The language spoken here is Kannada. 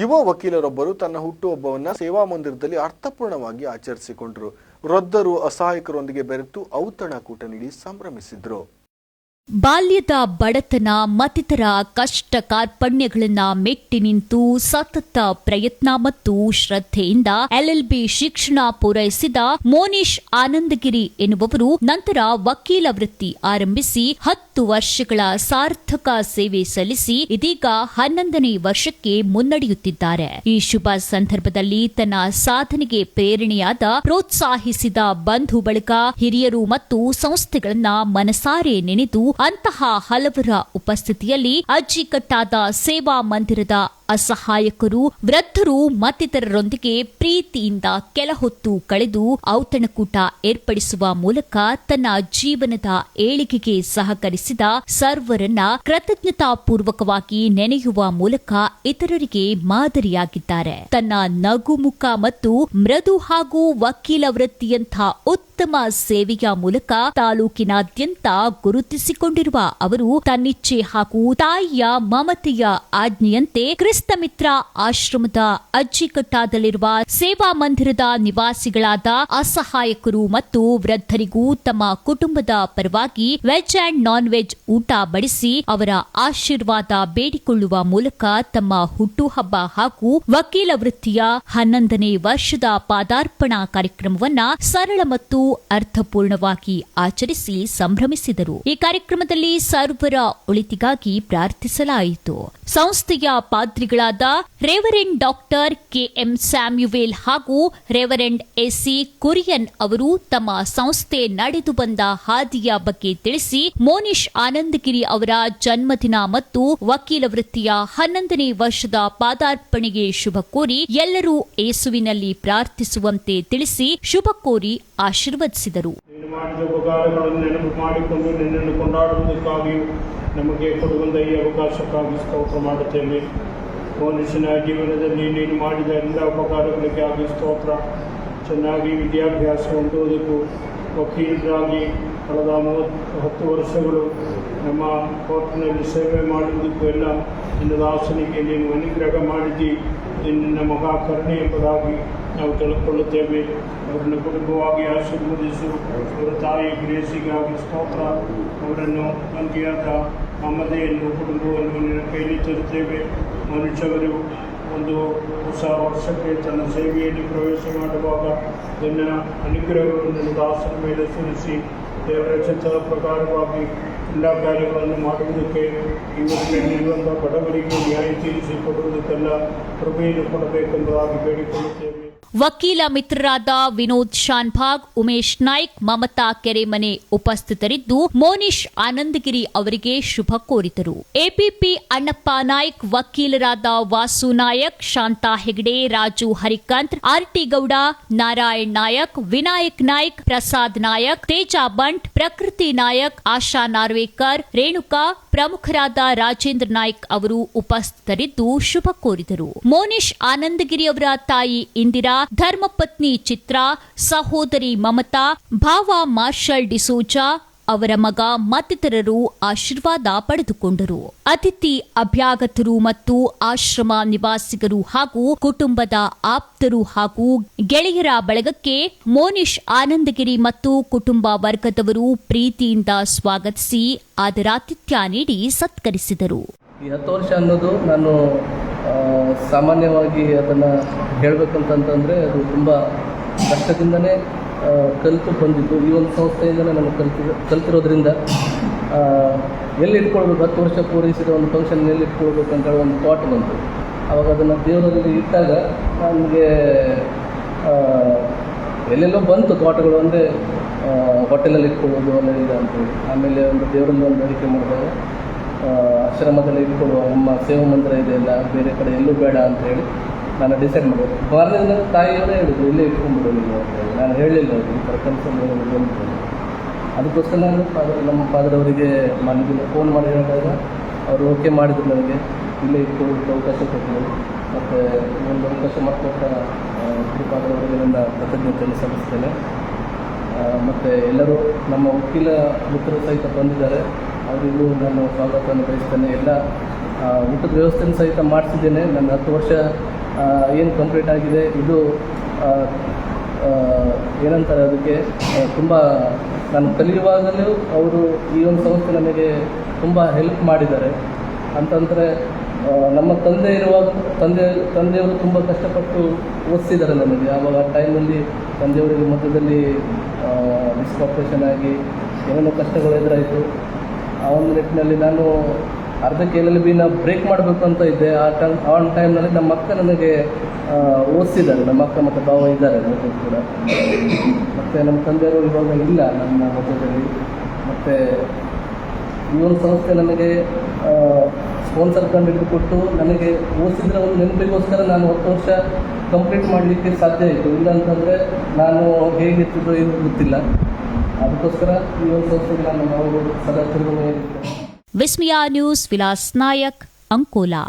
ಯುವ ವಕೀಲರೊಬ್ಬರು ತನ್ನ ಹುಟ್ಟುಹಬ್ಬವನ್ನು ಸೇವಾ ಮಂದಿರದಲ್ಲಿ ಅರ್ಥಪೂರ್ಣವಾಗಿ ಆಚರಿಸಿಕೊಂಡರು. ವೃದ್ಧರು ಅಸಹಾಯಕರೊಂದಿಗೆ ಬೆರೆತು ಔತಣಕೂಟ ನೀಡಿ ಸಂಭ್ರಮಿಸಿದ್ರು. ಬಾಲ್ಯದ ಬಡತನ ಮತ್ತಿತರ ಕಷ್ಟ ಕಾರ್ಪಣ್ಯಗಳನ್ನ ಮೆಟ್ಟಿ ನಿಂತು ಸತತ ಪ್ರಯತ್ನ ಮತ್ತು ಶ್ರದ್ಧೆಯಿಂದ LLB ಶಿಕ್ಷಣ ಪೂರೈಸಿದ ಮೋನಿಶ್ ಆನಂದಗಿರಿ ಎನ್ನುವವರು ನಂತರ ವಕೀಲ ವೃತ್ತಿ ಆರಂಭಿಸಿ 10 ವರ್ಷಗಳ ಸಾರ್ಥಕ ಸೇವೆ ಸಲ್ಲಿಸಿ ಇದೀಗ 11ನೇ ವರ್ಷಕ್ಕೆ ಮುನ್ನಡೆಯುತ್ತಿದ್ದಾರೆ. ಈ ಶುಭ ಸಂದರ್ಭದಲ್ಲಿ ತನ್ನ ಸಾಧನೆಗೆ ಪ್ರೇರಣೆಯಾದ ಪ್ರೋತ್ಸಾಹಿಸಿದ ಬಂಧು ಬಳಗ, ಹಿರಿಯರು ಮತ್ತು ಸಂಸ್ಥೆಗಳನ್ನ ಮನಸಾರೆ ನೆನೆದು ಅಂತಹ ಹಲವರ ಉಪಸ್ಥಿತಿಯಲ್ಲಿ ಅಜ್ಜಿಕಟ್ಟಾದ ಸೇವಾ ಮಂದಿರದ ಅಸಹಾಯಕರು, ವೃದ್ಧರು ಮತ್ತಿತರರೊಂದಿಗೆ ಪ್ರೀತಿಯಿಂದ ಕೆಲಹೊತ್ತು ಕಳೆದು ಔತಣಕೂಟ ಏರ್ಪಡಿಸುವ ಮೂಲಕ ತನ್ನ ಜೀವನದ ಏಳಿಗೆಗೆ ಸಹಕರಿಸಿದ ಸರ್ವರನ್ನ ಕೃತಜ್ಞತಾಪೂರ್ವಕವಾಗಿ ನೆನೆಯುವ ಮೂಲಕ ಇತರರಿಗೆ ಮಾದರಿಯಾಗಿದ್ದಾರೆ. ತನ್ನ ನಗುಮುಖ ಮತ್ತು ಮೃದು ಹಾಗೂ ವಕೀಲ ವೃತ್ತಿಯಂಥ ಉತ್ತಮ ಸೇವೆಯ ಮೂಲಕ ತಾಲೂಕಿನಾದ್ಯಂತ ಗುರುತಿಸಿಕೊಂಡಿರುವ ಅವರು ತನ್ನಿಚ್ಛೆ ಹಾಗೂ ತಾಯಿಯ ಮಮತೆಯ ಆಜ್ಞೆಯಂತೆ ಕ್ರಿಸ್ತಮಿತ್ರ ಆಶ್ರಮದ ಅಜ್ಜಿಕಟ್ಟಾದಲ್ಲಿರುವ ಸೇವಾ ಮಂದಿರದ ನಿವಾಸಿಗಳಾದ ಅಸಹಾಯಕರು ಮತ್ತು ವೃದ್ಧರಿಗೂ ತಮ್ಮ ಕುಟುಂಬದ ಪರವಾಗಿ ವೆಜ್ ಅಂಡ್ ನಾನ್ ವೆಜ್ ಊಟ ಬಡಿಸಿ ಅವರ ಆಶೀರ್ವಾದ ಬೇಡಿಕೊಳ್ಳುವ ಮೂಲಕ ತಮ್ಮ ಹುಟ್ಟುಹಬ್ಬ ಹಾಗೂ ವಕೀಲ ವೃತ್ತಿಯ 11ನೇ ವರ್ಷದ ಪಾದಾರ್ಪಣಾ ಕಾರ್ಯಕ್ರಮವನ್ನ ಸರಳ ಮತ್ತು ಅರ್ಥಪೂರ್ಣವಾಗಿ ಆಚರಿಸಿ ಸಂಭ್ರಮಿಸಿದರು. ಈ ಕಾರ್ಯಕ್ರಮದಲ್ಲಿ ಸರ್ವರ ಒಳಿತಿಗಾಗಿ ಪ್ರಾರ್ಥಿಸಲಾಯಿತು. ಸಂಸ್ಥೆಯ ಪಾದ್ರಿಗಳಾದ ರೆವರೆಂಡ್ ಡಾಕ್ಟರ್ KM ಸ್ಯಾಮ್ಯುವೇಲ್ ಹಾಗೂ ರೆವರೆಂಡ್ AC ಕುರಿಯನ್ ಅವರು ತಮ್ಮ ಸಂಸ್ಥೆ ನಡೆದು ಬಂದ ಹಾದಿಯ ಬಗ್ಗೆ ತಿಳಿಸಿ ಮೋನಿಶ್ ಆನಂದಗಿರಿ ಅವರ ಜನ್ಮದಿನ ಮತ್ತು ವಕೀಲ ವೃತ್ತಿಯ 11ನೇ ವರ್ಷದ ಪಾದಾರ್ಪಣೆಗೆ ಶುಭ ಕೋರಿ ಎಲ್ಲರೂ ಯೇಸುವಿನಲ್ಲಿ ಪ್ರಾರ್ಥಿಸುವಂತೆ ತಿಳಿಸಿ ಶುಭ ಕೋರಿ ಆಶೀರ್ವದಿಸಿದರು. ನಮಗೆ ಕೊಡುವಂಥ ಈ ಅವಕಾಶಕ್ಕಾಗಿ ಸ್ತೋತ್ರ ಮಾಡುತ್ತೇವೆ. ಮನುಷ್ಯನ ಜೀವನದಲ್ಲಿ ನೀನು ಮಾಡಿದ ಎಲ್ಲ ಉಪಕಾರಗಳಿಗಾಗಿ ಸ್ತೋತ್ರ. ಚೆನ್ನಾಗಿ ವಿದ್ಯಾಭ್ಯಾಸ ಹೊಂದುವುದಕ್ಕೂ ವಕೀಲರಾಗಿ ಕಳೆದ 10 ವರ್ಷಗಳು ನಮ್ಮ ಕೋರ್ಟ್ನಲ್ಲಿ ಸೇವೆ ಮಾಡುವುದಕ್ಕೂ ಎಲ್ಲ ನಿನ್ನ ದಾಸನಿಗೆ ನೀನು ಅನುಗ್ರಹ ಮಾಡಿದ್ದಿ. ನಿನ್ನ ಮಹಾ ಕರುಣೆ ಎಂಬುದಾಗಿ ನಾವು ತಿಳ್ಕೊಳ್ಳುತ್ತೇವೆ. ಅವರನ್ನು ಕುಟುಂಬವಾಗಿ ಆಶೀರ್ವದಿಸು. ಅವರ ತಾಯಿ ಗ್ರೇಸಿಗಾಗಿ ಸ್ತೋತ್ರ. ಅವರನ್ನು ತಂದೆಯಾದ ಮಮತೆಯನ್ನು ಕುಟುಂಬವನ್ನು ನಿನ್ನ ಕೈಲಿ ತರುತ್ತೇವೆ. ಮನುಷ್ಯರು ಒಂದು ಹೊಸ ವರ್ಷಕ್ಕೆ ತನ್ನ ಸೇವೆಯಲ್ಲಿ ಪ್ರವೇಶ ಮಾಡುವಾಗ ನಿನ್ನ ಅನುಗ್ರಹವನ್ನು ದಾಸರ ಮೇಲೆ ಸುರಿಸಿ ದೇವರ ಚಿತ್ರದ ಪ್ರಕಾರವಾಗಿ ಎಲ್ಲ ಕಾರ್ಯಗಳನ್ನು ಮಾಡುವುದಕ್ಕೆ ಇವತ್ತಿನಲ್ಲಿರುವಂಥ ಬಡವರಿಗೆ ನ್ಯಾಯ ತೀರಿಸಿಕೊಡುವುದಕ್ಕೆಲ್ಲ ಕೃಪೆಯನ್ನು ಕೊಡಬೇಕೆಂಬುದಾಗಿ ಬೇಡಿಕೊಳ್ಳುತ್ತೇವೆ. ವಕೀಲ ಮಿತ್ರರಾದ ವಿನೋದ್ ಶಾನ್ಭಾಗ್, ಉಮೇಶ್ ನಾಯ್ಕ್, ಮಮತಾ ಕೆರೆಮನೆ ಉಪಸ್ಥಿತರಿದ್ದು ಮೋನಿಶ್ ಆನಂದಗಿರಿ ಅವರಿಗೆ ಶುಭ ಕೋರಿದರು. APP ಅಣ್ಣಪ್ಪ ನಾಯ್ಕ್, ವಕೀಲರಾದ ವಾಸು ನಾಯಕ್, ಶಾಂತಾ ಹೆಗಡೆ, ರಾಜು ಹರಿಕಾಂತ್, RT ಗೌಡ, ನಾರಾಯಣ್ ನಾಯಕ್, ವಿನಾಯಕ್ ನಾಯ್ಕ್, ಪ್ರಸಾದ್ ನಾಯಕ್, ತೇಜ ಬಂಟ್, ಪ್ರಕೃತಿ ನಾಯಕ್, ಆಶಾ ನಾರ್ವೇಕರ್, ರೇಣುಕಾ ಪ್ರಮುಖರಾದ ರಾಜೇಂದ್ರ ನಾಯ್ಕ್ ಅವರು ಉಪಸ್ಥಿತರಿದ್ದು ಶುಭ ಕೋರಿದರು. ಮೋನಿಶ್ ಆನಂದಗಿರಿ ಅವರ ತಾಯಿ ಇಂದಿರಾ, ಧರ್ಮಪತ್ನಿ ಚಿತ್ರಾ, ಸಹೋದರಿ ಮಮತಾ, ಭಾವ ಮಾರ್ಷಲ್ ಡಿಸೋಜಾ ಅವರ ಮಗ ಮತ್ತಿತರರು ಆಶೀರ್ವಾದ ಪಡೆದುಕೊಂಡರು. ಅತಿಥಿ ಅಭ್ಯಾಗತರು ಮತ್ತು ಆಶ್ರಮ ನಿವಾಸಿಗರು ಹಾಗೂ ಕುಟುಂಬದ ಆಪ್ತರು ಹಾಗೂ ಗೆಳೆಯರ ಬಳಗಕ್ಕೆ ಮೋನಿಶ್ ಆನಂದಗಿರಿ ಮತ್ತು ಕುಟುಂಬ ವರ್ಗದವರು ಪ್ರೀತಿಯಿಂದ ಸ್ವಾಗತಿಸಿ ಆದರಾತಿಥ್ಯ ನೀಡಿ ಸತ್ಕರಿಸಿದರು. ಈ 10 ವರ್ಷ ಅನ್ನೋದು ನಾನು ಸಾಮಾನ್ಯವಾಗಿ ಅದನ್ನು ಹೇಳಬೇಕಂತಂದರೆ ಅದು ತುಂಬ ಕಷ್ಟದಿಂದನೇ ಕಲಿತು ಬಂದಿದ್ದು. ಈ ಒಂದು ಸಂಸ್ಥೆಯಿಂದಲೇ ನಾನು ಕಲ್ತಿರೋದ್ರಿಂದ ಎಲ್ಲಿ ಇಟ್ಕೊಳ್ಬೇಕು, 10 ವರ್ಷ ಪೂರೈಸಿದ ಒಂದು ಫಂಕ್ಷನ್ ಎಲ್ಲಿ ಇಟ್ಕೊಳ್ಬೇಕು ಅಂತ ಹೇಳಿ ಒಂದು ಥಾಟ್ ಬಂತು. ಆವಾಗ ಅದನ್ನು ದೇವರಲ್ಲಿ ಇಟ್ಟಾಗ ನನಗೆ ಎಲ್ಲೆಲ್ಲೋ ಬಂತು ಥಾಟ್ಗಳು. ಅಂದರೆ ಹೋಟೆಲಲ್ಲಿ ಇಟ್ಕೊಳ್ಳೋದು ಅಲ್ಲ ಅಂತೇಳಿ. ಆಮೇಲೆ ಒಂದು ದೇವರಲ್ಲಿ ಒಂದು ಅರಿಕೆ ಮಾಡಿದಾಗ ಆಶ್ರಮದಲ್ಲಿ ಇಟ್ಕೊಳ್ಳುವ ನಮ್ಮ ಸೇವಾ ಮಂದಿರ ಇದೆಯಲ್ಲ, ಬೇರೆ ಕಡೆ ಎಲ್ಲೂ ಬೇಡ ಅಂತೇಳಿ ನಾನು ಡಿಸೈಡ್ ಮಾಡಿದೆ. ಮಾರನೇ ತಾಯಿಯವರೇ ಹೇಳಿದ್ರು, ಇಲ್ಲೇ ಇಟ್ಕೊಂಡ್ಬಿಡು ನೀವು ಅಂತೇಳಿ. ನಾನು ಹೇಳಲಿಲ್ಲ ಅವರು ಈ ಥರ ಕನಸನ್ನು ಬಂದು. ಅದಕ್ಕೋಸ್ಕರ ನಾನು ನಮ್ಮ ಫಾದರವರಿಗೆ ಮನೆಗೆ ಫೋನ್ ಮಾಡಿ ಹೇಳಿದಾಗ ಅವರು ಓಕೆ ಮಾಡಿದ್ರು. ನನಗೆ ಇಲ್ಲೇ ಇಟ್ಕೊಳ್ಳೋದಕ್ಕೆ ಅವಕಾಶ ಕೊಟ್ಟರು. ಮತ್ತು ಒಂದು ಅವಕಾಶ ಮಾಡಿಕೊಟ್ಟ ಫಾದರವರಿಗೆ ನನ್ನ ಕೃತಜ್ಞತೆಯನ್ನು ಸಲ್ಲಿಸ್ತೇನೆ. ಮತ್ತು ಎಲ್ಲರೂ ನಮ್ಮ ವಕೀಲ ಮಿತ್ರರು ಸಹಿತ ಬಂದಿದ್ದಾರೆ. ಅವರಿಗೂ ನಾನು ಸ್ವಾಗತವನ್ನು ಬಯಸ್ತೇನೆ. ಎಲ್ಲ ಊಟದ ವ್ಯವಸ್ಥೆಯನ್ನು ಸಹಿತ ಮಾಡಿಸಿದ್ದೇನೆ. ನನ್ನ 10 ವರ್ಷ ಏನು ಕಂಪ್ಲೀಟ್ ಆಗಿದೆ ಇದು ಏನಂತಾರೆ ಅದಕ್ಕೆ ತುಂಬ ನಾನು ಕಲಿಯುವಾಗಲೂ ಅವರು ಈ ಒಂದು ಸಂಸ್ಥೆ ನನಗೆ ತುಂಬ ಹೆಲ್ಪ್ ಮಾಡಿದ್ದಾರೆ. ಅಂತಂದರೆ ನಮ್ಮ ತಂದೆಯವರು ತುಂಬ ಕಷ್ಟಪಟ್ಟು ಓದಿಸಿದ್ದಾರೆ ನನಗೆ. ಆವಾಗ ಆ ಟೈಮಲ್ಲಿ ತಂದೆಯವರಿಗೆ ಮಧ್ಯದಲ್ಲಿ ಡಿಸ್ಕ್ ಆಪರೇಷನ್ ಆಗಿ ಏನೇನೋ ಕಷ್ಟಗಳು ಎದುರಾಯಿತು. ಆ ಒಂದು ನಿಟ್ಟಿನಲ್ಲಿ ನಾನು ಅರ್ಧಕ್ಕೆ LLBನ ಬ್ರೇಕ್ ಮಾಡಬೇಕು ಅಂತ ಇದ್ದೆ. ಆ ಟೈಮ್ನಲ್ಲಿ ನಮ್ಮ ಅಕ್ಕ ನನಗೆ ಓದಿಸಿದ್ದಾರೆ. ನಮ್ಮ ಅಕ್ಕ ಮತ್ತು ಭಾವ ಇದ್ದಾರೆ ಮಧ್ಯೆ ಕೂಡ. ಮತ್ತು ನಮ್ಮ ತಂದೆಯವರು ಇವಾಗ ಇಲ್ಲ ನನ್ನ ಮಧ್ಯದಲ್ಲಿ. ಮತ್ತು ಈ ಒಂದು ಸಂಸ್ಥೆ ನನಗೆ ಸ್ಪಾನ್ಸರ್ ಕಂಡು ಕೊಟ್ಟು ನನಗೆ ಓದಿಸಿದ್ರೆ ಒಂದು ನೆನಪಿಗೋಸ್ಕರ ನಾನು 10 ವರ್ಷ ಕಂಪ್ಲೀಟ್ ಮಾಡಲಿಕ್ಕೆ ಸಾಧ್ಯ ಆಯಿತು. ಇಲ್ಲ ಅಂತಂದರೆ ನಾನು ಹೇಗಿರ್ತಿದ್ದೋ ಏನು ಗೊತ್ತಿಲ್ಲ. ಅದಕ್ಕೋಸ್ಕರ ಈ ಒಂದು ಸಂಸ್ಥೆಗೆ ನಾನು ಸದಾ ತಿರುಗುತ್ತೇನೆ. ವಿಸ್ಮಯ ನ್ಯೂಸ್, ವಿಲಾಸ್ ನಾಯಕ್, ಅಂಕೋಲಾ.